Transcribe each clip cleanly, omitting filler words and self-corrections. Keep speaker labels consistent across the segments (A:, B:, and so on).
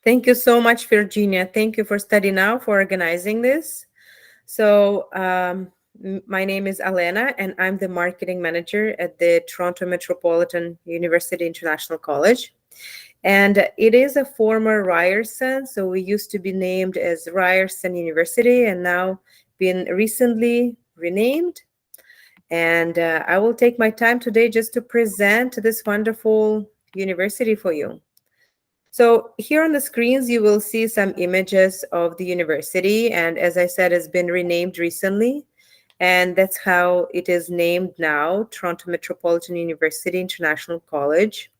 A: Thank you so much, Virginia. Thank you for Study Now for organizing this. So, my name is Alena, and I'm the marketing manager at the Toronto Metropolitan University International College. And it is a former Ryerson, so we used to be named as Ryerson University, and now been recently renamed. And I will take my time today just to present this wonderful university for you. So here on the screens, you will see some images of the university. And as I said, it's been renamed recently. And that's how it is named now, Toronto Metropolitan University International College.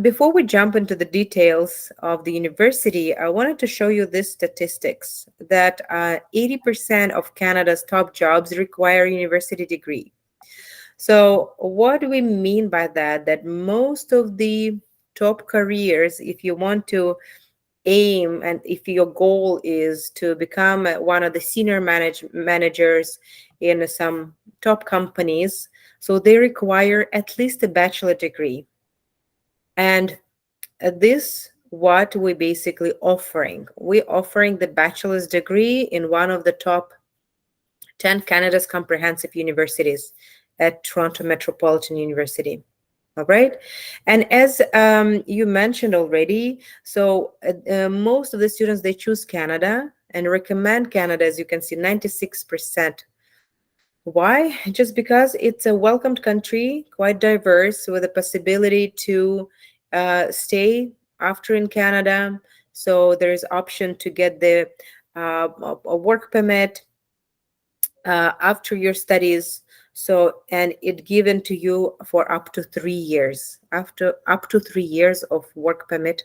A: Before we jump into the details of the university, I wanted to show you this statistics that 80% of Canada's top jobs require a university degree. So what do we mean by that? That most of the top careers, if you want to aim and if your goal is to become one of the senior managers in some top companies, so they require at least a bachelor degree. And this what we basically offering. We're offering the bachelor's degree in one of the top 10 Canada's comprehensive universities at Toronto Metropolitan University. All right. And as you mentioned already, so most of the students, they choose Canada and recommend Canada, as you can see, 96%. Why? Just because it's a welcomed country, quite diverse, with a possibility to stay after in Canada. So there is option to get the a work permit after your studies. So, and it given to you for up to 3 years, after up to 3 years of work permit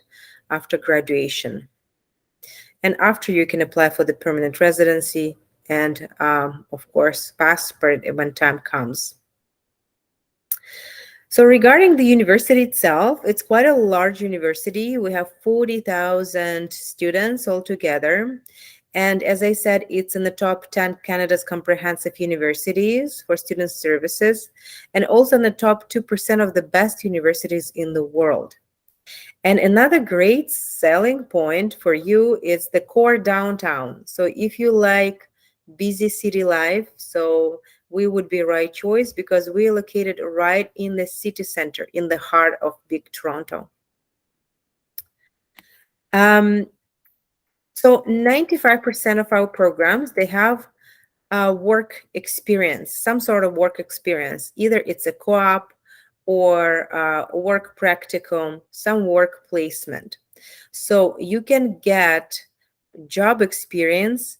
A: after graduation. And after you can apply for the permanent residency and of course, passport when time comes. So regarding the university itself, it's quite a large university. We have 40,000 students altogether. And as I said, it's in the top 10 Canada's comprehensive universities for student services, and also in the top 2% of the best universities in the world. And another great selling point for you is the core downtown. So if you like busy city life, so we would be right choice because we're located right in the city center, in the heart of big Toronto. So 95% of our programs, they have work experience, some sort of work experience. Either it's a co-op or work practicum, some work placement. So you can get job experience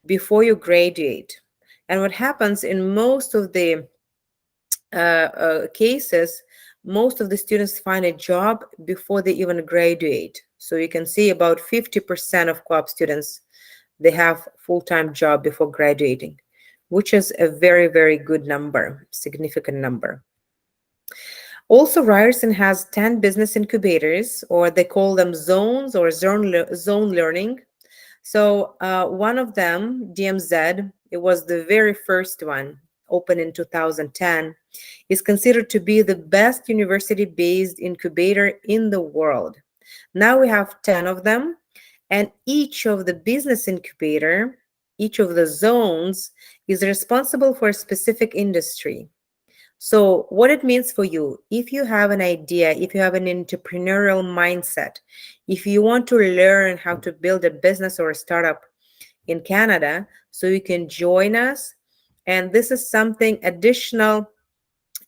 A: before you graduate. And what happens in most of the cases, most of the students find a job before they even graduate. So you can see about 50% of co-op students, they have full-time job before graduating, which is a very, very good number, significant number. Also, Ryerson has 10 business incubators, or they call them zones or zone learning. So one of them, DMZ, it was the very first one, opened in 2010, is considered to be the best university-based incubator in the world. Now we have 10 of them, and each of the business incubator, each of the zones is responsible for a specific industry. So what it means for you, if you have an idea, if you have an entrepreneurial mindset, if you want to learn how to build a business or a startup in Canada, so you can join us. And this is something additional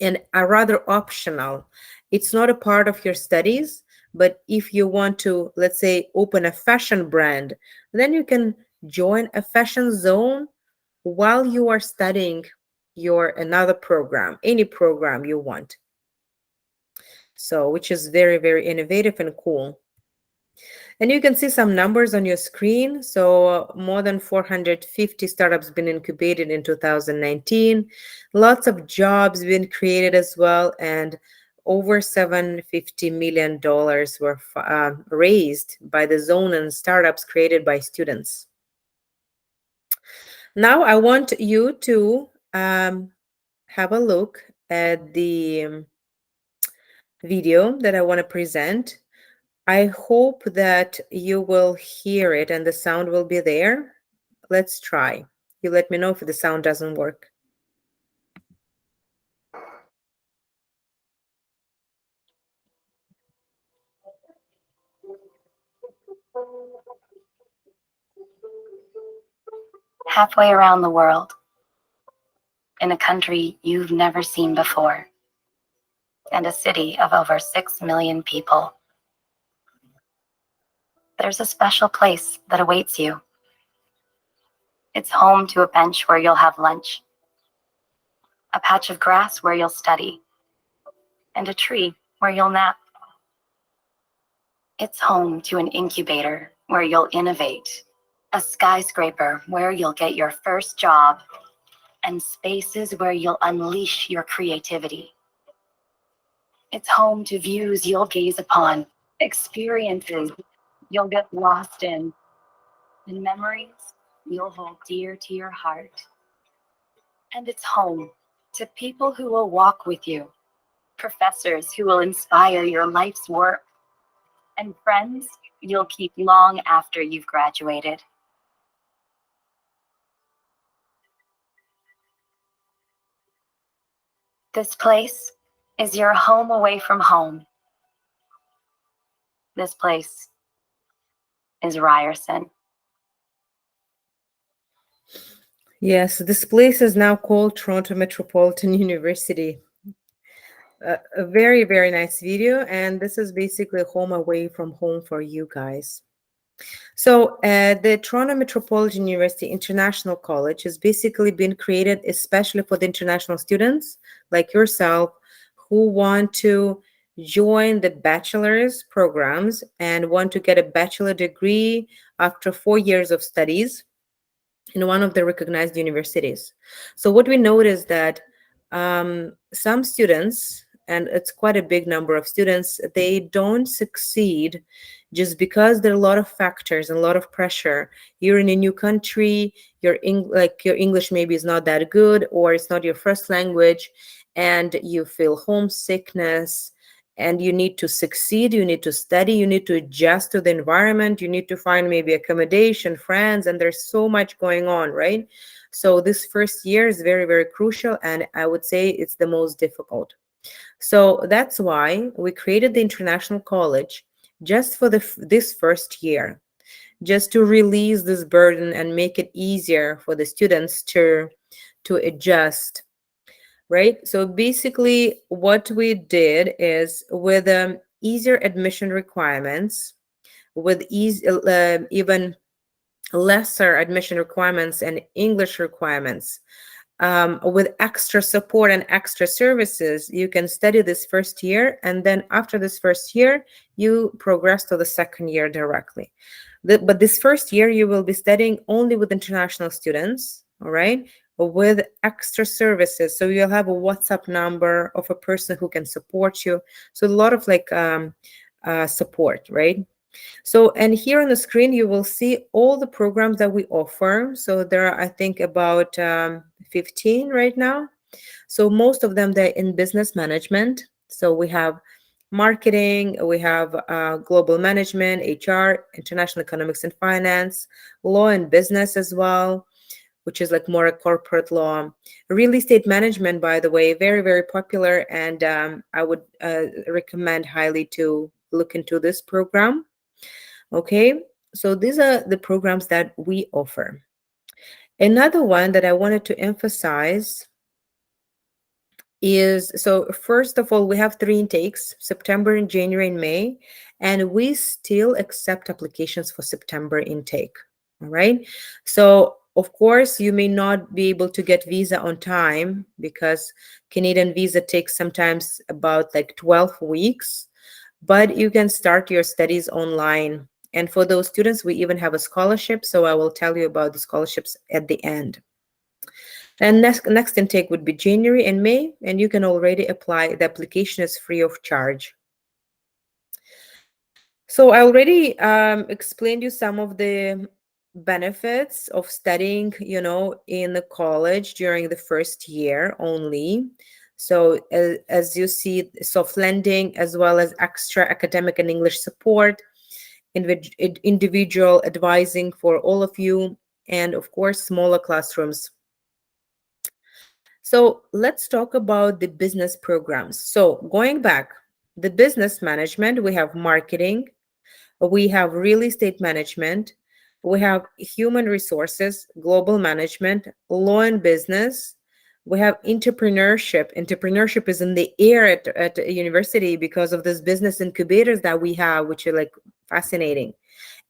A: and rather optional. It's not a part of your studies, but if you want to, let's say, open a fashion brand, then you can join a fashion zone while you are studying your another program, any program you want. So, which is very, very innovative and cool. And you can see some numbers on your screen. So more than 450 startups been incubated in 2019. Lots of jobs been created as well. And over $750 million were raised by the zone and startups created by students. Now I want you to have a look at the video that I want to present. I hope that you will hear it and the sound will be there. Let's try. You let me know if the sound doesn't work.
B: Halfway around the world, in a country you've never seen before, and a city of over 6 million people, there's a special place that awaits you. It's home to a bench where you'll have lunch, a patch of grass where you'll study, and a tree where you'll nap. It's home to an incubator where you'll innovate, a skyscraper where you'll get your first job, and spaces where you'll unleash your creativity. It's home to views you'll gaze upon, experiences you'll get lost in, and memories you'll hold dear to your heart. And it's home to people who will walk with you, professors who will inspire your life's work, and friends you'll keep long after you've graduated. This place is your home away from home. This place is Ryerson.
A: Yes, this place is now called Toronto Metropolitan University. A very, very nice video. And this is basically home away from home for you guys. So the Toronto Metropolitan University International College has basically been created especially for the international students like yourself who want to join the bachelor's programs and want to get a bachelor degree after 4 years of studies in one of the recognized universities. So what we noticed that some students, and it's quite a big number of students, they don't succeed just because there are a lot of factors and a lot of pressure. You're in a new country, your English maybe is not that good, or it's not your first language, and you feel homesickness, and you need to succeed, you need to study, you need to adjust to the environment, you need to find maybe accommodation, friends, and there's so much going on, right? So this first year is very, very crucial, and I would say it's the most difficult. So that's why we created the International College just for this first year, just to release this burden and make it easier for the students to adjust, right? So basically what we did is with easier admission requirements, with even lesser admission requirements and English requirements, with extra support and extra services, you can study this first year, and then after this first year, you progress to the second year directly. But this first year, you will be studying only with international students, all right, with extra services. So you'll have a WhatsApp number of a person who can support you. So a lot of support, right? So, and here on the screen, you will see all the programs that we offer. So there are, I think, about 15 right now. So most of them, they're in business management. So we have marketing, we have global management, HR, international economics and finance, law and business as well, which is like more a corporate law. Real estate management, by the way, very, very popular. And I would recommend highly to look into this program. Okay, so these are the programs that we offer. Another one that I wanted to emphasize is, so first of all, we have 3 intakes, September and January and May, and we still accept applications for September intake. All right, so of course you may not be able to get visa on time because Canadian visa takes sometimes about like 12 weeks, but you can start your studies online. And for those students, we even have a scholarship. So I will tell you about the scholarships at the end. And next intake would be January and May, and you can already apply. The application is free of charge. So I already explained you some of the benefits of studying, in the college during the first year only. So as you see, soft lending as well as extra academic and English support, individual advising for all of you, and of course, smaller classrooms. So let's talk about the business programs. So going back, the business management, we have marketing, we have real estate management, we have human resources, global management, law and business. We have entrepreneurship. Entrepreneurship is in the air at a university because of this business incubators that we have, which are like fascinating.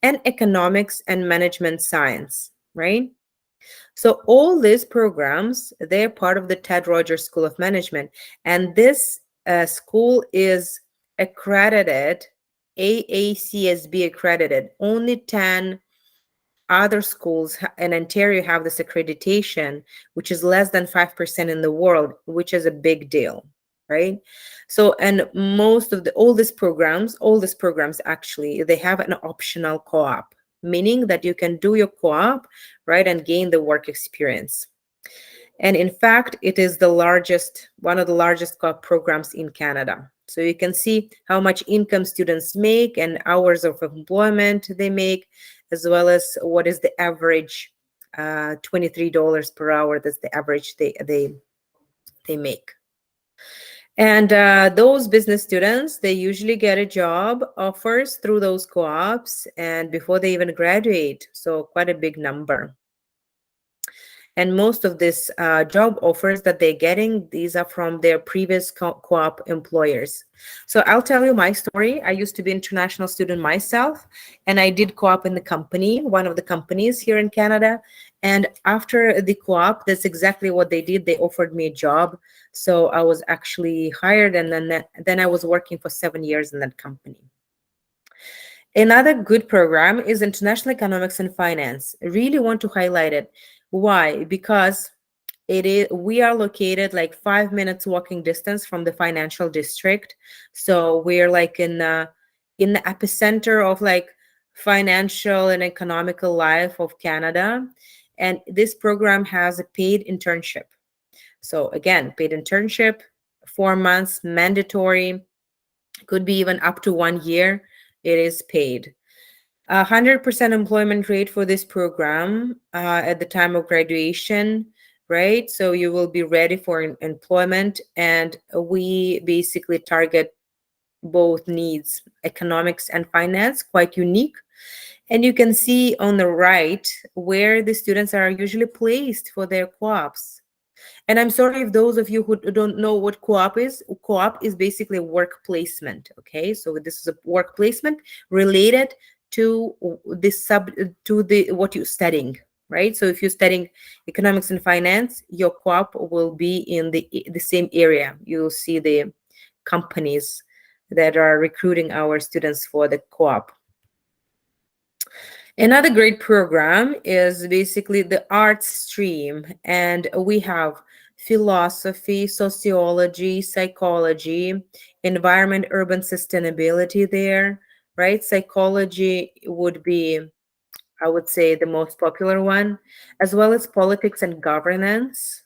A: And economics and management science, right? So all these programs, they're part of the Ted Rogers School of Management. And this school is accredited, AACSB accredited. Only 10 other schools in Ontario have this accreditation, which is less than 5% in the world, which is a big deal, right? So, and most of the all these programs actually, they have an optional co-op, meaning that you can do your co-op, right, and gain the work experience. And in fact, it is one of the largest co-op programs in Canada. So you can see how much income students make and hours of employment they make, as well as what is the average, $23 per hour. That's the average they make. And those business students, they usually get a job offers through those co-ops and before they even graduate. So quite a big number. And most of these job offers that they're getting, these are from their previous co-op employers. So I'll tell you my story. I used to be an international student myself, and I did co-op in the company, one of the companies here in Canada. And after the co-op, that's exactly what they did. They offered me a job. So I was actually hired, and then I was working for 7 years in that company. Another good program is International Economics and Finance. I really want to highlight it. Why? Because we are located like 5 minutes walking distance from the financial district. So we're like in the epicenter of like financial and economical life of Canada. And this program has a paid internship. So again, paid internship, 4 months, mandatory, could be even up to 1 year. It is paid. 100% employment rate for this program at the time of graduation, right? So you will be ready for employment, and we basically target both needs, economics and finance, quite unique. And you can see on the right where the students are usually placed for their co-ops. And I'm sorry if those of you who don't know what co-op is. Co-op is basically work placement. Okay, so this is a work placement related to the what you're studying, right? So if you're studying economics and finance, your co-op will be in the same area. You'll see the companies that are recruiting our students for the co-op. Another great program is basically the arts stream, and we have philosophy, sociology, psychology, environment, urban sustainability there, right? Psychology would be, I would say, the most popular one, as well as politics and governance.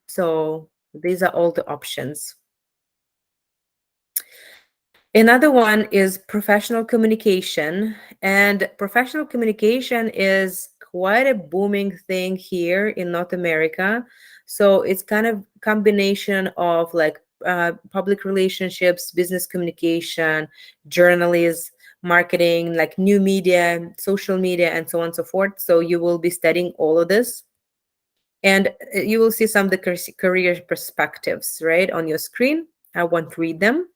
A: So these are all the options. Another one is professional communication, and professional communication is quite a booming thing here in North America. So it's kind of combination of like public relationships, business communication, journalism, marketing, like new media, social media, and so on and so forth. So you will be studying all of this. And you will see some of the career perspectives, right, on your screen. I won't read them,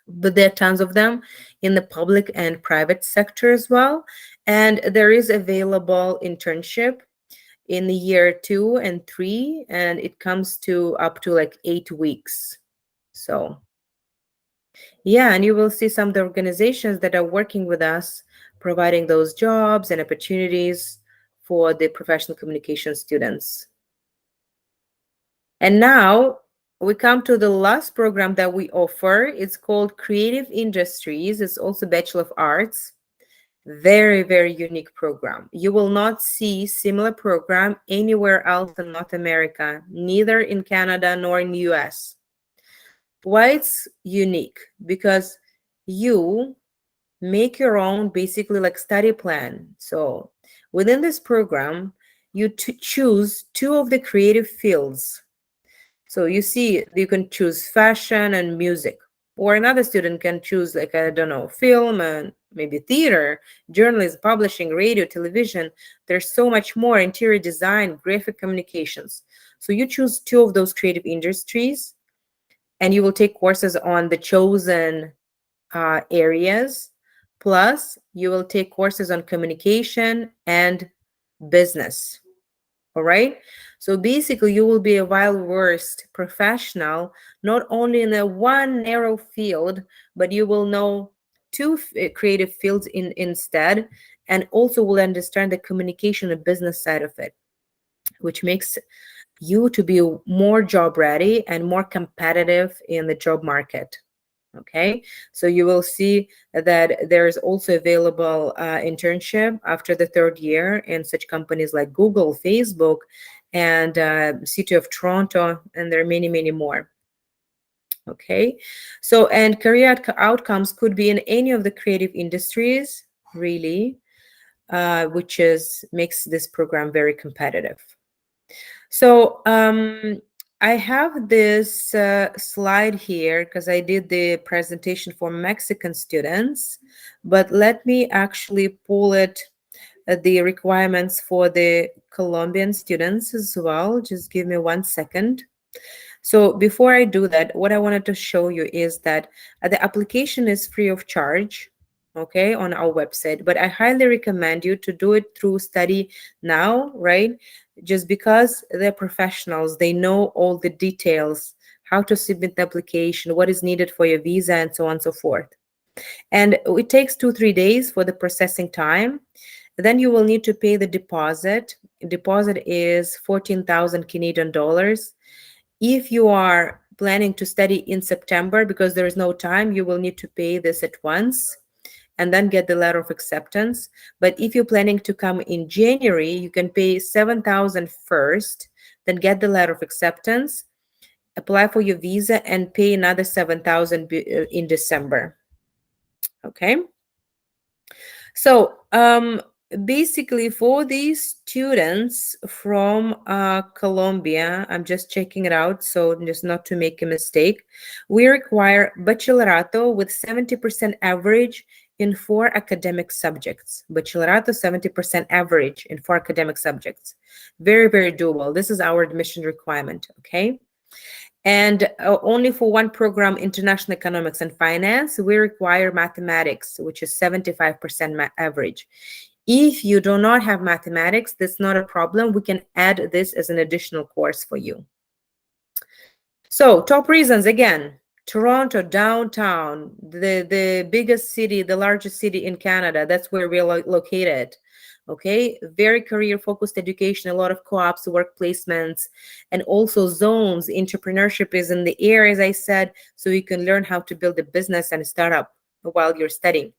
A: but there are tons of them in the public and private sector as well. And there is available internship in the year 2 and 3, and it comes to up to like 8 weeks. So yeah, and you will see some of the organizations that are working with us, providing those jobs and opportunities for the professional communication students. And now we come to the last program that we offer. It's called Creative Industries. It's also Bachelor of Arts. Very, very unique program. You will not see similar program anywhere else in North America, neither in Canada nor in US. Why it's unique? Because you make your own basically like study plan. So within this program, you choose two of the creative fields. So you see, you can choose fashion and music, or another student can choose like, I don't know, film and maybe theater, journalism, publishing, radio, television. There's so much more, interior design, graphic communications. So you choose two of those creative industries, and you will take courses on the chosen areas. Plus, you will take courses on communication and business. All right. So basically, you will be a well-versed professional, not only in a one narrow field, but you will know two creative fields instead, and also will understand the communication and business side of it, which makes you to be more job ready and more competitive in the job market. Okay, so you will see that there's also available internship after the third year in such companies like Google, Facebook, and City of Toronto, and there are many, many more. Okay, so and career outcomes could be in any of the creative industries, really, which is makes this program very competitive. So I have this slide here because I did the presentation for Mexican students, but let me actually pull it, the requirements for the Colombian students as well. Just give me 1 second. So before I do that, what I wanted to show you is that the application is free of charge, okay, on our website, but I highly recommend you to do it through Study Now, right? Just because they're professionals, they know all the details, how to submit the application, what is needed for your visa, and so on and so forth. And it takes 2-3 days for the processing time. Then you will need to pay the deposit. Deposit is 14,000 Canadian dollars. If you are planning to study in September, because there is no time, you will need to pay this at once and then get the letter of acceptance. But if you're planning to come in January, you can pay 7,000 first, then get the letter of acceptance, apply for your visa, and pay another 7,000 in December. Okay. So basically for these students from Colombia, I'm just checking it out, so just not to make a mistake, we require bachillerato with 70% average in 4 academic subjects. Bachillerato 70% average in 4 academic subjects. Very, very doable. This is our admission requirement, okay? And only for one program, International Economics and Finance, we require mathematics, which is 75% average. If you do not have mathematics, that's not a problem. We can add this as an additional course for you. So top reasons, again, Toronto, downtown, the biggest city, the largest city in Canada. That's where we're located. Okay, very career focused education, a lot of co-ops, work placements, and also zones. Entrepreneurship is in the air, as I said, so you can learn how to build a business and a startup while you're studying.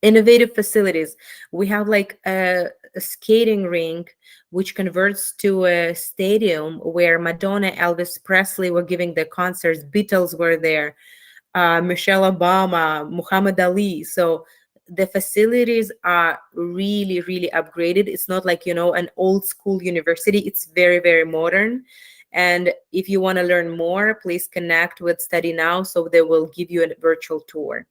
A: Innovative facilities. We have like a skating rink which converts to a stadium where Madonna, Elvis Presley were giving their concerts, Beatles were there, Michelle Obama, Muhammad Ali. So the facilities are really, really upgraded. It's not like, an old school university. It's very, very modern. And if you want to learn more, please connect with Study Now, so they will give you a virtual tour.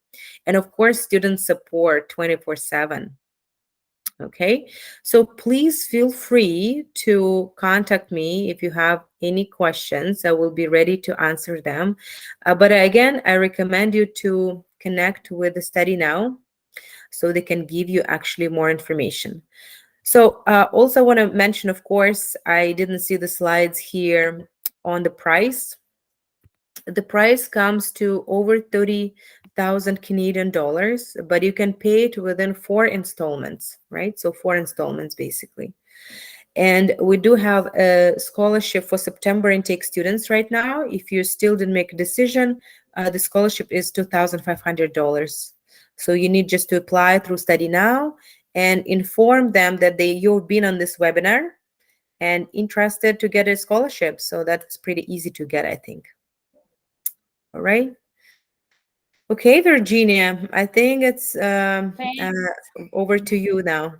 A: And of course, student support 24/7. Okay, so please feel free to contact me if you have any questions. I will be ready to answer them. But again, I recommend you to connect with the Study Now so they can give you actually more information. So also want to mention, of course, I didn't see the slides here on the price. The price comes to over 30,000 Canadian dollars, but you can pay it within 4 installments, right? So 4 installments basically. And we do have a scholarship for September intake students right now. If you still didn't make a decision, the scholarship is $2,500. So you need just to apply through Study Now and inform them that you've been on this webinar and interested to get a scholarship. So that's pretty easy to get, I think. All right. Okay, Virginia, I think it's
C: Thank
A: over to you now.